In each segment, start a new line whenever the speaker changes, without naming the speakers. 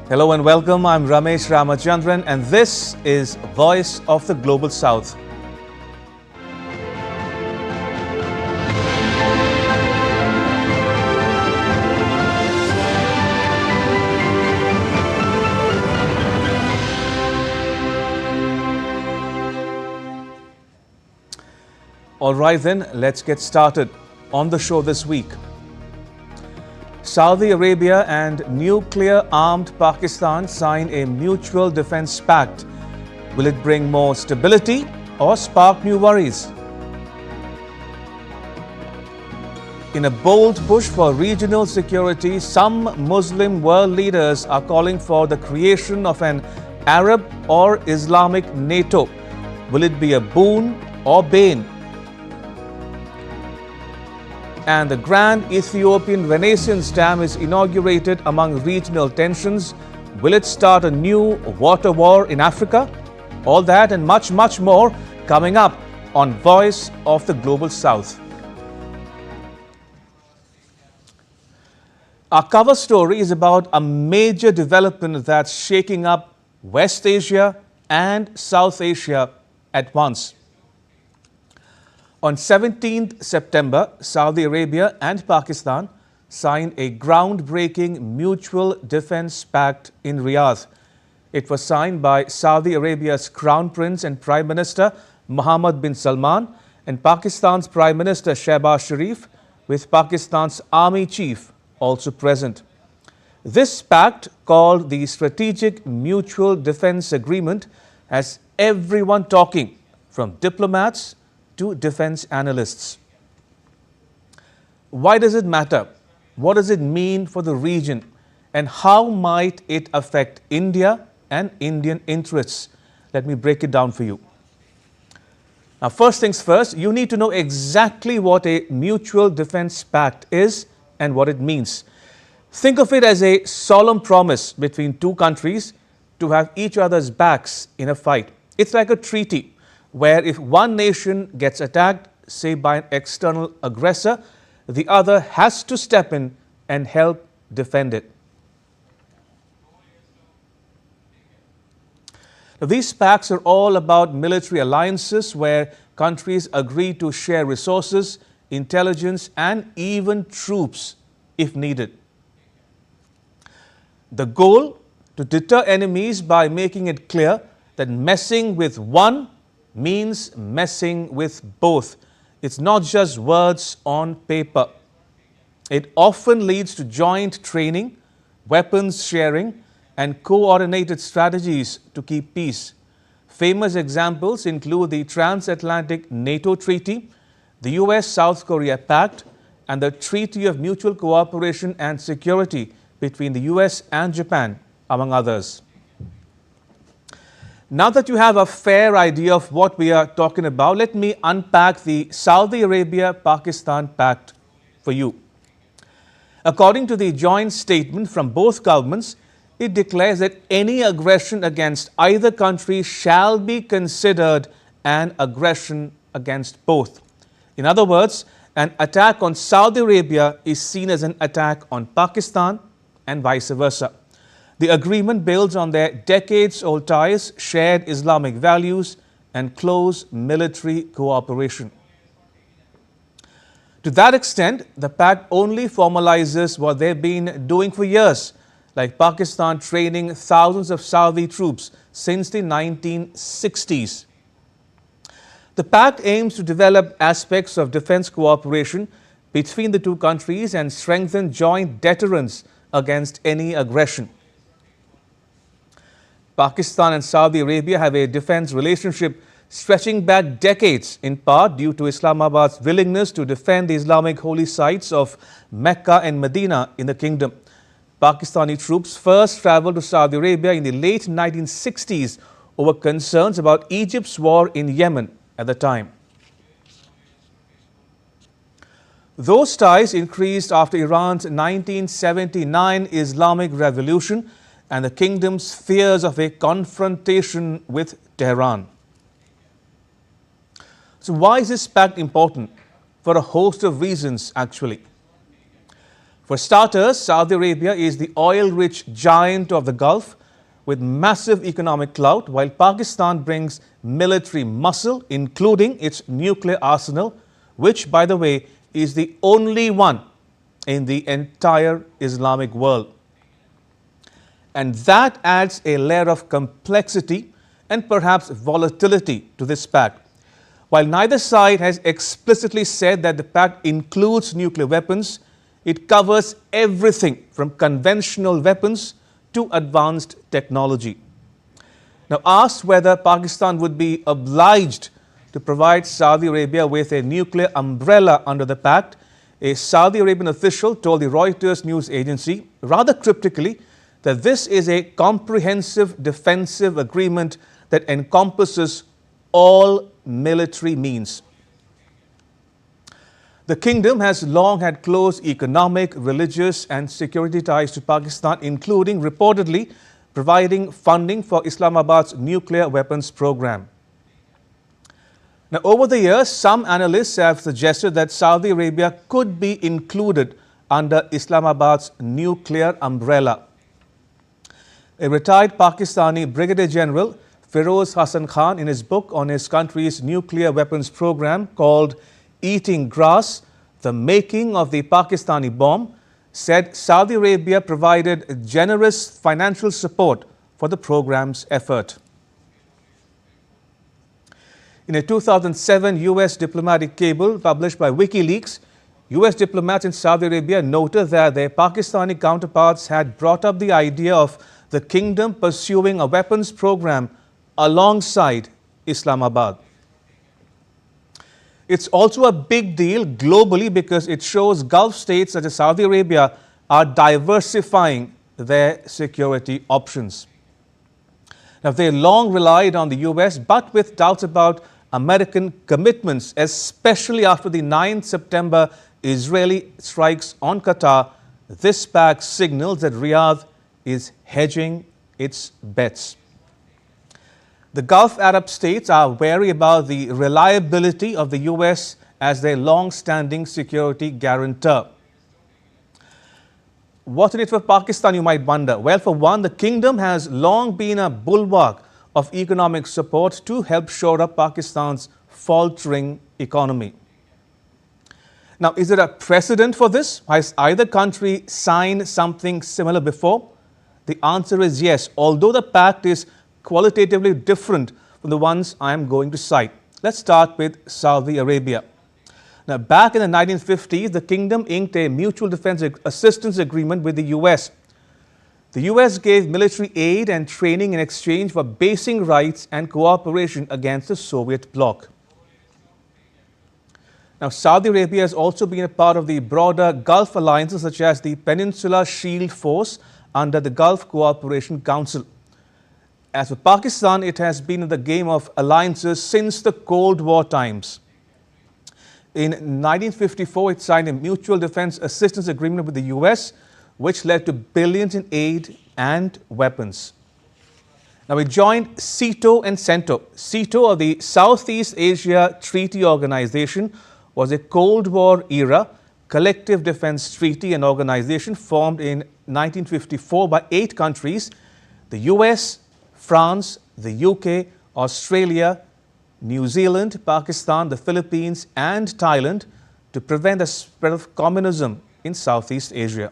Hello and welcome. I'm Ramesh Ramachandran and this is Voice of the Global South. All right then, let's get started. On the show this week, Saudi Arabia and nuclear-armed Pakistan sign a mutual defense pact. Will it bring more stability or spark new worries? In a bold push for regional security, some Muslim world leaders are calling for the creation of an Arab or Islamic NATO. Will it be a boon or bane? And the Grand Ethiopian Renaissance Dam is inaugurated among regional tensions. Will it start a new water war in Africa? All that and much, much more coming up on Voice of the Global South. Our cover story is about a major development that's shaking up West Asia and South Asia at once. On 17th September, Saudi Arabia and Pakistan signed a groundbreaking mutual defense pact in Riyadh. It was signed by Saudi Arabia's Crown Prince and Prime Minister Mohammed bin Salman and Pakistan's Prime Minister Shehbaz Sharif, with Pakistan's Army Chief also present. This pact, called the Strategic Mutual Defense Agreement, has everyone talking, from diplomats to defense analysts. Why does it matter? What does it mean for the region? And how might it affect India and Indian interests? Let me break it down for you. Now, first things first, you need to know exactly what a mutual defense pact is and what it means. Think of it as a solemn promise between two countries to have each other's backs in a fight. It's like a treaty, where if one nation gets attacked, say by an external aggressor, the other has to step in and help defend it. Now, these pacts are all about military alliances where countries agree to share resources, intelligence, and even troops if needed. The goal: to deter enemies by making it clear that messing with one means messing with both. It's not just words on paper. It often leads to joint training, weapons sharing, and coordinated strategies to keep peace. Famous examples include the Transatlantic NATO Treaty, the US-South Korea Pact, and the Treaty of Mutual Cooperation and Security between the US and Japan, among others. Now that you have a fair idea of what we are talking about, let me unpack the Saudi Arabia-Pakistan Pact for you. According to the joint statement from both governments, it declares that any aggression against either country shall be considered an aggression against both. In other words, an attack on Saudi Arabia is seen as an attack on Pakistan and vice versa. The agreement builds on their decades-old ties, shared Islamic values, and close military cooperation. To that extent, the pact only formalizes what they've been doing for years, like Pakistan training thousands of Saudi troops since the 1960s. The pact aims to develop aspects of defense cooperation between the two countries and strengthen joint deterrence against any aggression. Pakistan and Saudi Arabia have a defense relationship stretching back decades, in part due to Islamabad's willingness to defend the Islamic holy sites of Mecca and Medina in the kingdom. Pakistani troops first traveled to Saudi Arabia in the late 1960s over concerns about Egypt's war in Yemen at the time. Those ties increased after Iran's 1979 Islamic Revolution and the kingdom's fears of a confrontation with Tehran. So why is this pact important? For a host of reasons, actually. For starters, Saudi Arabia is the oil-rich giant of the Gulf with massive economic clout, while Pakistan brings military muscle, including its nuclear arsenal, which, by the way, is the only one in the entire Islamic world. And that adds a layer of complexity and perhaps volatility to this pact. While neither side has explicitly said that the pact includes nuclear weapons, it covers everything from conventional weapons to advanced technology. Now, asked whether Pakistan would be obliged to provide Saudi Arabia with a nuclear umbrella under the pact, a Saudi Arabian official told the Reuters news agency, rather cryptically, that this is a comprehensive defensive agreement that encompasses all military means. The kingdom has long had close economic, religious and security ties to Pakistan, including reportedly providing funding for Islamabad's nuclear weapons program. Now, over the years, some analysts have suggested that Saudi Arabia could be included under Islamabad's nuclear umbrella. A retired Pakistani Brigadier General, Feroz Hassan Khan, in his book on his country's nuclear weapons program called Eating Grass, The Making of the Pakistani Bomb, said Saudi Arabia provided generous financial support for the program's effort. In a 2007 U.S. diplomatic cable published by WikiLeaks, U.S. diplomats in Saudi Arabia noted that their Pakistani counterparts had brought up the idea of the kingdom pursuing a weapons program alongside Islamabad. It's also a big deal globally because it shows Gulf states such as Saudi Arabia are diversifying their security options. Now, they long relied on the U.S., but with doubts about American commitments, especially after the 9 September Israeli strikes on Qatar, this pact signals that Riyadh is hedging its bets. The Gulf Arab states are wary about the reliability of the U.S. as their long-standing security guarantor. What in it for Pakistan, you might wonder? Well, for one, the kingdom has long been a bulwark of economic support to help shore up Pakistan's faltering economy. Now, is there a precedent for this? Has either country signed something similar before? The answer is yes, although the pact is qualitatively different from the ones I am going to cite. Let's start with Saudi Arabia. Now, back in the 1950s, the kingdom inked a mutual defense assistance agreement with the U.S. The U.S. gave military aid and training in exchange for basing rights and cooperation against the Soviet bloc. Now, Saudi Arabia has also been a part of the broader Gulf alliances such as the Peninsula Shield Force under the Gulf Cooperation Council. As for Pakistan, it has been in the game of alliances since the Cold War times. In 1954, it signed a mutual defense assistance agreement with the U.S., which led to billions in aid and weapons. Now, it joined SEATO and CENTO. SEATO, or the Southeast Asia Treaty Organization, was a Cold War era collective defense treaty and organization formed in 1954 by 8 countries: the U.S., France, the UK, Australia, New Zealand, Pakistan, the Philippines and Thailand to prevent the spread of communism in Southeast Asia.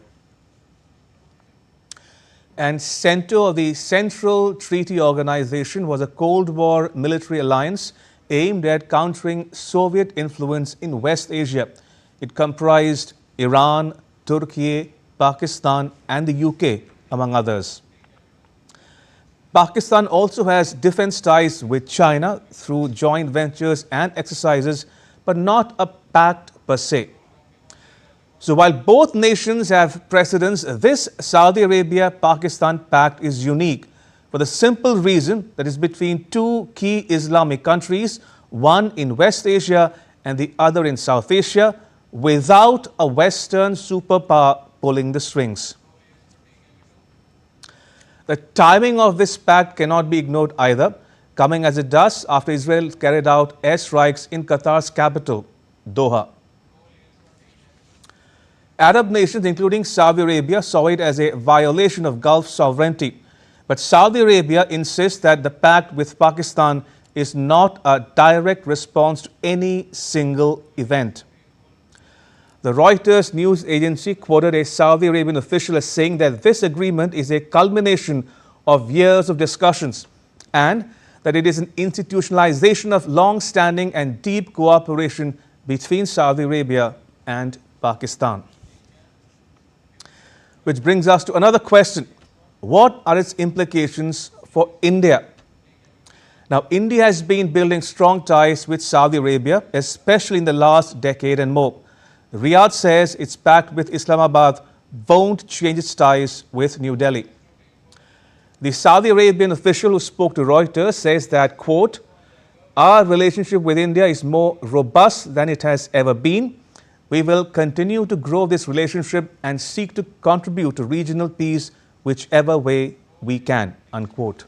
And CENTO, or the Central Treaty Organization, was a Cold War military alliance aimed at countering Soviet influence in West Asia. It comprised Iran, Turkey, Pakistan and the UK, among others. Pakistan also has defense ties with China through joint ventures and exercises, but not a pact per se. So while both nations have precedents, this Saudi Arabia-Pakistan pact is unique for the simple reason that it's between 2 key Islamic countries, one in West Asia and the other in South Asia, without a Western superpower pulling the strings. The timing of this pact cannot be ignored either, coming as it does after Israel carried out airstrikes in Qatar's capital, Doha. Arab nations, including Saudi Arabia, saw it as a violation of Gulf sovereignty. But Saudi Arabia insists that the pact with Pakistan is not a direct response to any single event. The Reuters news agency quoted a Saudi Arabian official as saying that this agreement is a culmination of years of discussions and that it is an institutionalization of long-standing and deep cooperation between Saudi Arabia and Pakistan. Which brings us to another question. What are its implications for India? Now, India has been building strong ties with Saudi Arabia, especially in the last decade and more. Riyadh says its pact with Islamabad won't change its ties with New Delhi. The Saudi Arabian official who spoke to Reuters says that, quote, "Our relationship with India is more robust than it has ever been. We will continue to grow this relationship and seek to contribute to regional peace whichever way we can," unquote.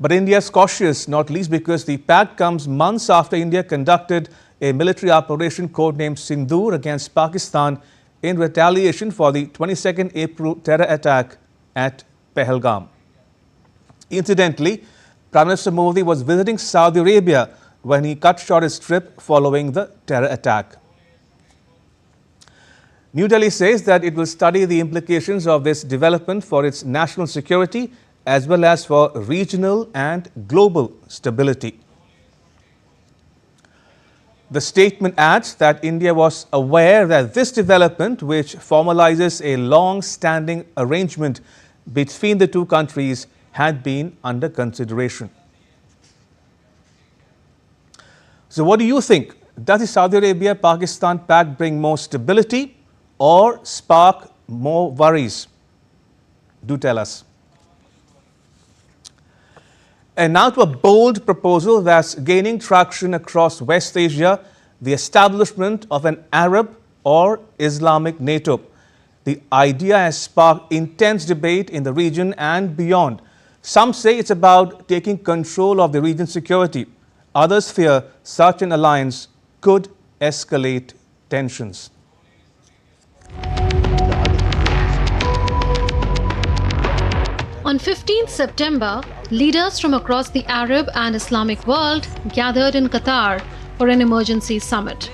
But India is cautious, not least because the pact comes months after India conducted a military operation codenamed Sindoor against Pakistan in retaliation for the 22nd April terror attack at Pahalgam. Incidentally, Prime Minister Modi was visiting Saudi Arabia when he cut short his trip following the terror attack. New Delhi says that it will study the implications of this development for its national security as well as for regional and global stability. The statement adds that India was aware that this development, which formalizes a long-standing arrangement between the two countries, had been under consideration. So what do you think? Does the Saudi Arabia-Pakistan pact bring more stability or spark more worries? Do tell us. And now to a bold proposal that's gaining traction across West Asia, the establishment of an Arab or Islamic NATO. The idea has sparked intense debate in the region and beyond. Some say it's about taking control of the region's security. Others fear such an alliance could escalate tensions.
On 15th September, leaders from across the Arab and Islamic world gathered in Qatar for an emergency summit.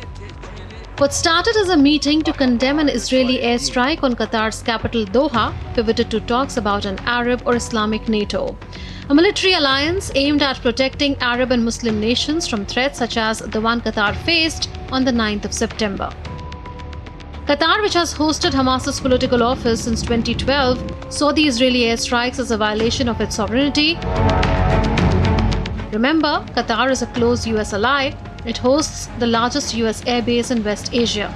What started as a meeting to condemn an Israeli airstrike on Qatar's capital Doha pivoted to talks about an Arab or Islamic NATO, a military alliance aimed at protecting Arab and Muslim nations from threats such as the one Qatar faced on the 9th of September. Qatar, which has hosted Hamas's political office since 2012, saw the Israeli airstrikes as a violation of its sovereignty. Remember, Qatar is a close US ally. It hosts the largest US airbase in West Asia.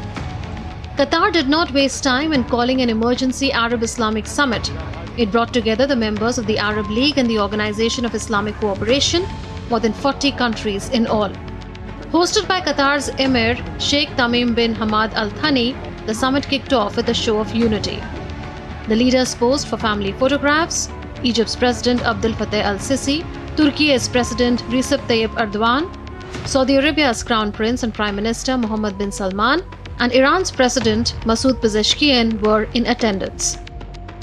Qatar did not waste time in calling an emergency Arab-Islamic summit. It brought together the members of the Arab League and the Organization of Islamic Cooperation, more than 40 countries in all. Hosted by Qatar's Emir, Sheikh Tamim bin Hamad Al Thani, the summit kicked off with a show of unity. The leaders posed for family photographs. Egypt's President Abdel Fattah al-Sisi, Turkey's President Recep Tayyip Erdogan, Saudi Arabia's Crown Prince and Prime Minister Mohammed bin Salman, and Iran's President Masoud Pezeshkian were in attendance.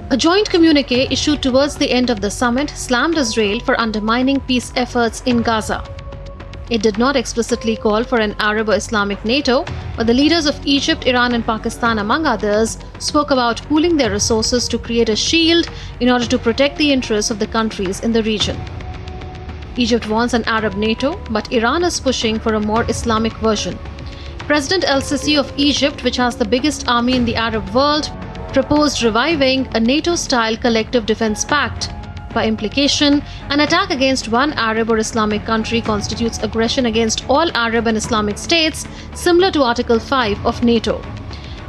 A joint communique issued towards the end of the summit slammed Israel for undermining peace efforts in Gaza. It did not explicitly call for an Arab or Islamic NATO, but the leaders of Egypt, Iran and Pakistan, among others, spoke about pooling their resources to create a shield in order to protect the interests of the countries in the region. Egypt wants an Arab NATO, but Iran is pushing for a more Islamic version. President al-Sisi of Egypt, which has the biggest army in the Arab world, proposed reviving a NATO-style collective defense pact. By implication, an attack against one Arab or Islamic country constitutes aggression against all Arab and Islamic states, similar to Article 5 of NATO.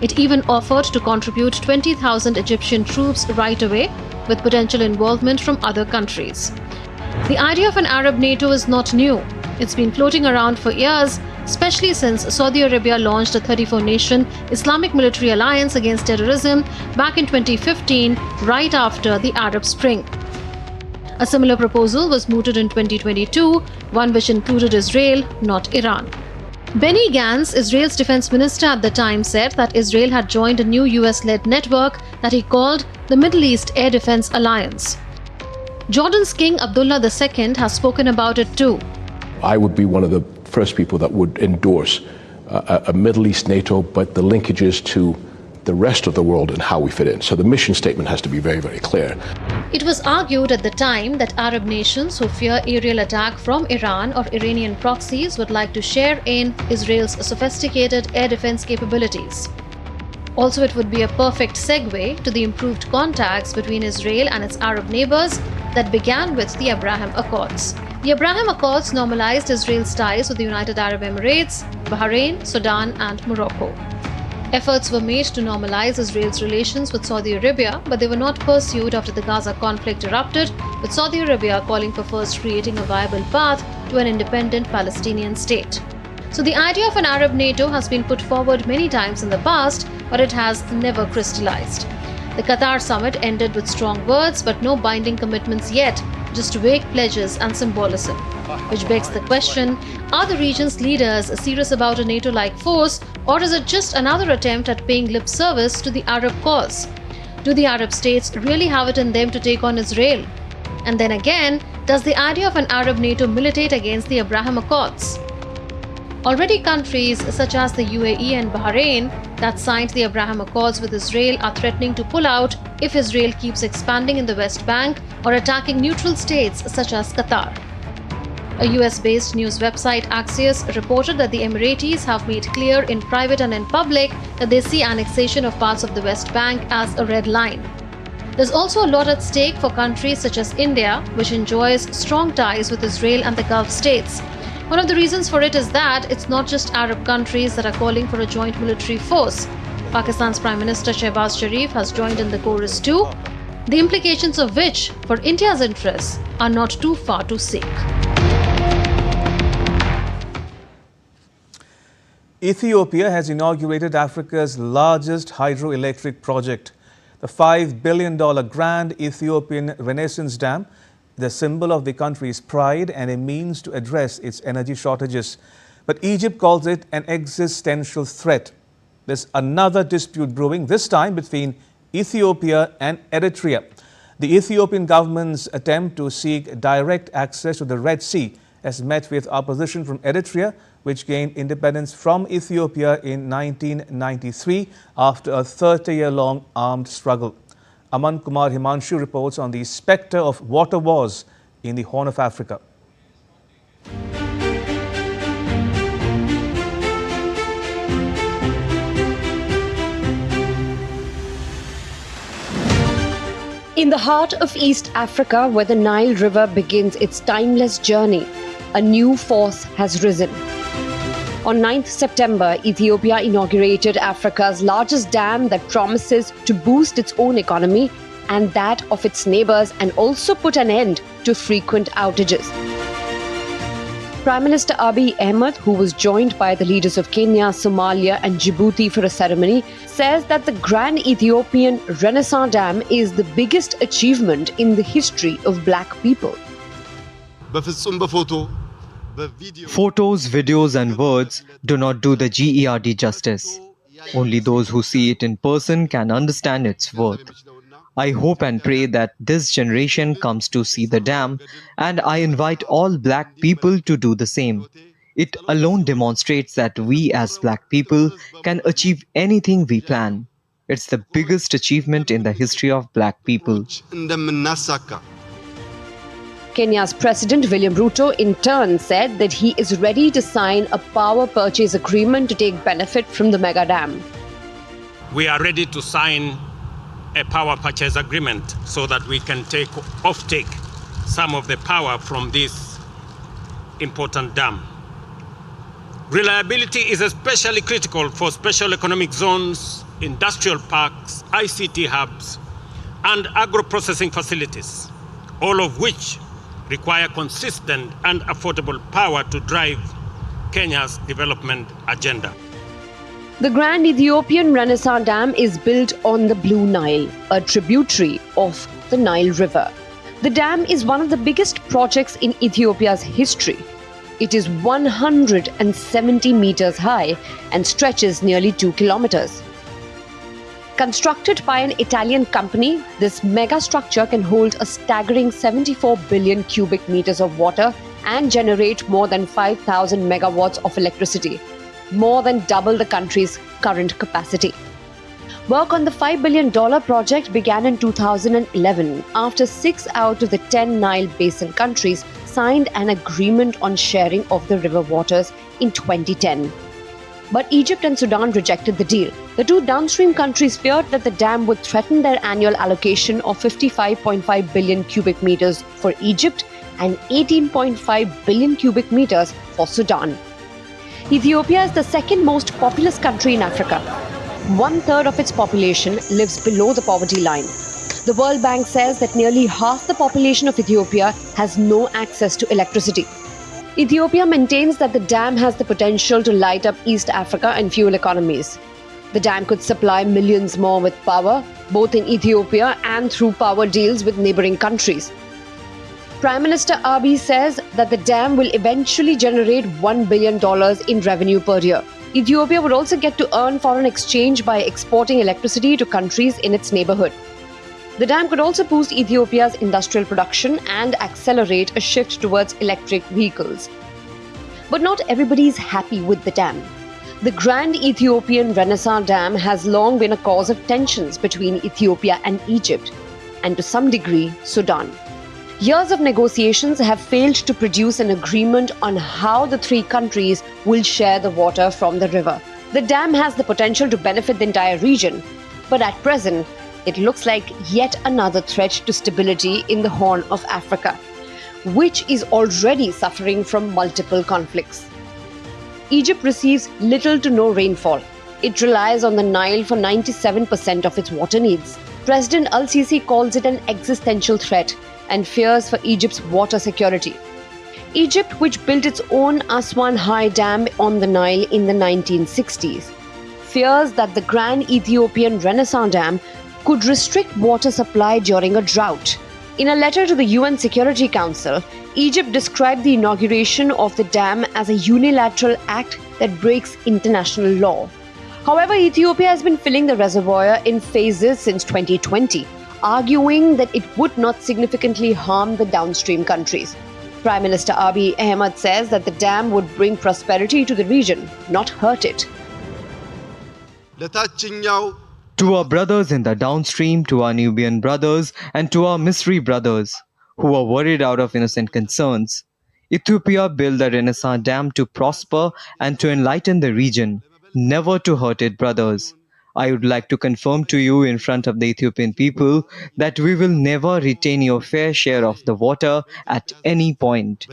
It even offered to contribute 20,000 Egyptian troops right away, with potential involvement from other countries. The idea of an Arab NATO is not new. It's been floating around for years, especially since Saudi Arabia launched a 34-nation Islamic military alliance against terrorism back in 2015, right after the Arab Spring. A similar proposal was mooted in 2022, one which included Israel, not Iran. Benny Gantz, Israel's defense minister at the time, said that Israel had joined a new US-led network that he called the Middle East Air Defense Alliance. Jordan's King Abdullah II has spoken about it too.
I would be one of the first people that would endorse a Middle East NATO, but the linkages to the rest of the world and how we fit in. So the mission statement has to be very, very clear.
It was argued at the time that Arab nations who fear aerial attack from Iran or Iranian proxies would like to share in Israel's sophisticated air defense capabilities. Also, it would be a perfect segue to the improved contacts between Israel and its Arab neighbors that began with the Abraham Accords. The Abraham Accords normalized Israel's ties with the United Arab Emirates, Bahrain, Sudan, and Morocco. Efforts were made to normalize Israel's relations with Saudi Arabia, but they were not pursued after the Gaza conflict erupted, with Saudi Arabia calling for first creating a viable path to an independent Palestinian state. So the idea of an Arab NATO has been put forward many times in the past, but it has never crystallized. The Qatar summit ended with strong words, but no binding commitments yet, just vague pledges and symbolism. Which begs the question, are the region's leaders serious about a NATO-like force, or is it just another attempt at paying lip service to the Arab cause? Do the Arab states really have it in them to take on Israel? And then again, does the idea of an Arab NATO militate against the Abraham Accords? Already countries such as the UAE and Bahrain that signed the Abraham Accords with Israel are threatening to pull out if Israel keeps expanding in the West Bank or attacking neutral states such as Qatar. A US-based news website Axios reported that the Emiratis have made clear in private and in public that they see annexation of parts of the West Bank as a red line. There's also a lot at stake for countries such as India, which enjoys strong ties with Israel and the Gulf states. One of the reasons for it is that it's not just Arab countries that are calling for a joint military force. Pakistan's Prime Minister Shehbaz Sharif has joined in the chorus too, the implications of which, for India's interests, are not too far to seek.
Ethiopia has inaugurated Africa's largest hydroelectric project. The $5 billion Grand Ethiopian Renaissance Dam, the symbol of the country's pride and a means to address its energy shortages. But Egypt calls it an existential threat. There's another dispute brewing, this time between Ethiopia and Eritrea. The Ethiopian government's attempt to seek direct access to the Red Sea has met with opposition from Eritrea, which gained independence from Ethiopia in 1993 after a 30-year-long armed struggle. Aman Kumar Himanshu reports on the spectre of water wars in the Horn of Africa.
In the heart of East Africa, where the Nile River begins its timeless journey, a new force has risen. On 9th September, Ethiopia inaugurated Africa's largest dam that promises to boost its own economy and that of its neighbors and also put an end to frequent outages. Prime Minister Abiy Ahmed, who was joined by the leaders of Kenya, Somalia and Djibouti for a ceremony, says that the Grand Ethiopian Renaissance Dam is the biggest achievement in the history of black people.
Photos, videos and words do not do the GERD justice. Only those who see it in person can understand its worth. I hope and pray that this generation comes to see the dam, and I invite all black people to do the same. It alone demonstrates that we as black people can achieve anything we plan. It's the biggest achievement in the history of black people.
Kenya's President William Ruto in turn said that he is ready to sign a power purchase agreement to take benefit from the mega dam.
We are ready to sign a power purchase agreement so that we can take some of the power from this important dam. Reliability is especially critical for special economic zones, industrial parks, ICT hubs, and agro-processing facilities, all of which require consistent and affordable power to drive Kenya's development agenda.
The Grand Ethiopian Renaissance Dam is built on the Blue Nile, a tributary of the Nile River. The dam is one of the biggest projects in Ethiopia's history. It is 170 meters high and stretches nearly 2 kilometers. Constructed by an Italian company, this mega structure can hold a staggering 74 billion cubic meters of water and generate more than 5,000 megawatts of electricity, more than double the country's current capacity. Work on the $5 billion project began in 2011 after 6 out of the 10 Nile Basin countries signed an agreement on sharing of the river waters in 2010. But Egypt and Sudan rejected the deal. The two downstream countries feared that the dam would threaten their annual allocation of 55.5 billion cubic meters for Egypt and 18.5 billion cubic meters for Sudan. Ethiopia is the second most populous country in Africa. 1/3 of its population lives below the poverty line. The World Bank says that nearly half the population of Ethiopia has no access to electricity. Ethiopia maintains that the dam has the potential to light up East Africa and fuel economies. The dam could supply millions more with power, both in Ethiopia and through power deals with neighboring countries. Prime Minister Abiy says that the dam will eventually generate $1 billion in revenue per year. Ethiopia would also get to earn foreign exchange by exporting electricity to countries in its neighborhood. The dam could also boost Ethiopia's industrial production and accelerate a shift towards electric vehicles. But not everybody is happy with the dam. The Grand Ethiopian Renaissance Dam has long been a cause of tensions between Ethiopia and Egypt, and to some degree, Sudan. Years of negotiations have failed to produce an agreement on how the three countries will share the water from the river. The dam has the potential to benefit the entire region, but at present, it looks like yet another threat to stability in the Horn of Africa, which is already suffering from multiple conflicts. Egypt receives little to no rainfall. It relies on the Nile for 97% of its water needs. President al-Sisi calls it an existential threat and fears for Egypt's water security. Egypt, which built its own Aswan High Dam on the Nile in the 1960s, fears that the Grand Ethiopian Renaissance Dam could restrict water supply during a drought. In a letter to the UN Security Council, Egypt described the inauguration of the dam as a unilateral act that breaks international law. However, Ethiopia has been filling the reservoir in phases since 2020, arguing that it would not significantly harm the downstream countries. Prime Minister Abiy Ahmed says that the dam would bring prosperity to the region, not hurt it.
To our brothers in the downstream, to our Nubian brothers, and to our Misri brothers, who are worried out of innocent concerns, Ethiopia built the Renaissance Dam to prosper and to enlighten the region, never to hurt it, brothers. I would like to confirm to you in front of the Ethiopian people that we will never retain your fair share of the water at any point.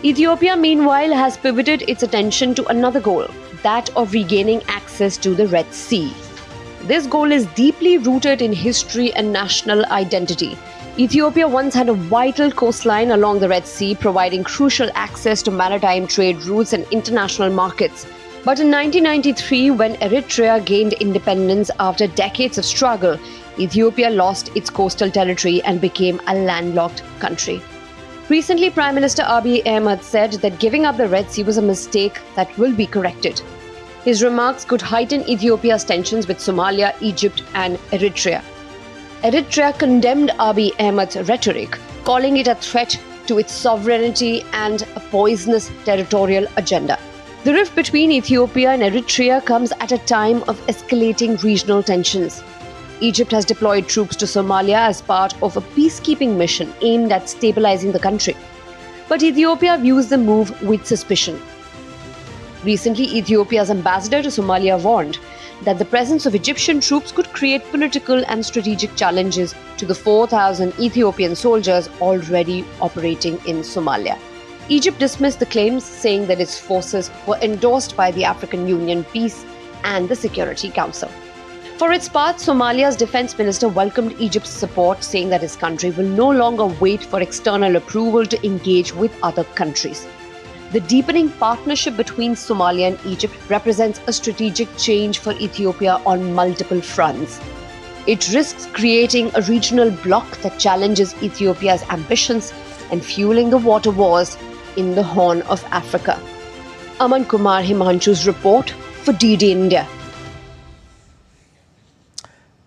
Ethiopia, meanwhile, has pivoted its attention to another goal, that of regaining access to the Red Sea. This goal is deeply rooted in history and national identity. Ethiopia once had a vital coastline along the Red Sea, providing crucial access to maritime trade routes and international markets. But in 1993, when Eritrea gained independence after decades of struggle, Ethiopia lost its coastal territory and became a landlocked country. Recently, Prime Minister Abiy Ahmed said that giving up the Red Sea was a mistake that will be corrected. His remarks could heighten Ethiopia's tensions with Somalia, Egypt, and Eritrea. Eritrea condemned Abiy Ahmed's rhetoric, calling it a threat to its sovereignty and a poisonous territorial agenda. The rift between Ethiopia and Eritrea comes at a time of escalating regional tensions. Egypt has deployed troops to Somalia as part of a peacekeeping mission aimed at stabilizing the country. But Ethiopia views the move with suspicion. Recently, Ethiopia's ambassador to Somalia warned that the presence of Egyptian troops could create political and strategic challenges to the 4,000 Ethiopian soldiers already operating in Somalia. Egypt dismissed the claims, saying that its forces were endorsed by the African Union Peace and the Security Council. For its part, Somalia's defense minister welcomed Egypt's support, saying that his country will no longer wait for external approval to engage with other countries. The deepening partnership between Somalia and Egypt represents a strategic change for Ethiopia on multiple fronts. It risks creating a regional bloc that challenges Ethiopia's ambitions and fueling the water wars in the Horn of Africa. Aman Kumar Himanshu's report for DD India.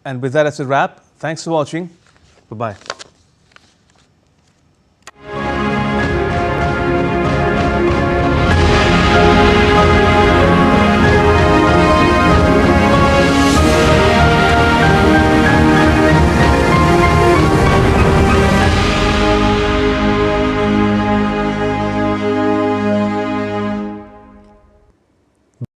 And with that, that's a wrap. Thanks for watching. Bye-bye.